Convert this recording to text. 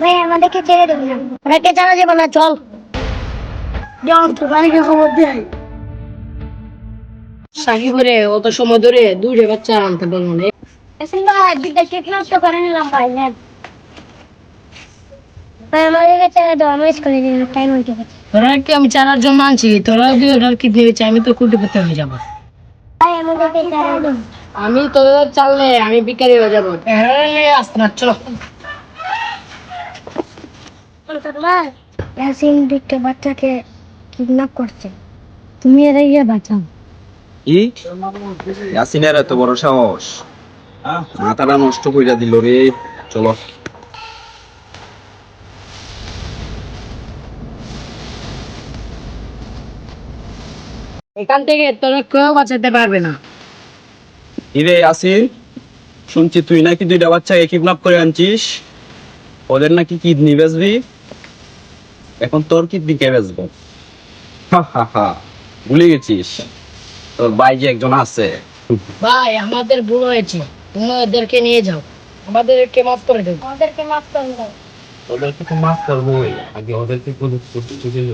ভাই আমাদেরকে ছেড়ে দেবেন না, ওনাকে জানা যাবে না, চল। খবর দেয় সাকিবরে অত সময় ধরে দুইটা বাচ্চা আনতে বলবো না। ভাই দুইটা কিডন্যাপ তো করে নিলাম ভাই, নেন ভাই আমাদেরকে ছেড়ে দাও, আমি স্কুলে নিলাম, টাইম হয়ে গেছে। তোরা কি আমি চালার জন্য আনছি? তোরা দিয়ে ওটার কি দিয়েছে? আমি তো কোটিপতি হয়ে যাবো। ভাই আমাদেরকে ছেড়ে দাও। আমি তোদের চাললে আমি বিকারি হয়ে যাবো। আসতে না, চলো। ভাই ইয়াসিন দুইটা বাচ্চাকে কিডন্যাপ করছে, তুমি এরা গিয়ে বাঁচাও। কি ইয়াসিনের এত বড় সাহস, মাথাটা নষ্ট কইরা দিল রে। চলো। এখান থেকে তোরা কেউ বাঁচাতে পারবে না। ইরে ইয়াসিন, শুনছি তুই নাকি দুইটা বাচ্চাকে কিডন্যাপ করে আনছিস, ওদের নাকি কিডনি বেচবি। এখন তোর কিডনি কে বেচবো? হা হা হা, ভুলে গেছিস তোর ভাই যে একজন আছে। ভাই আমাদের ভুল হয়েছে, তুমি ওদেরকে নিয়ে যাও, আমাদেরকে মাফ করে দেবো। আমাদেরকে মাফ করে দাও। ওদেরকে তো মাফ করবোই, আগে ওদেরকে প্রতিশ্রুতি দিল।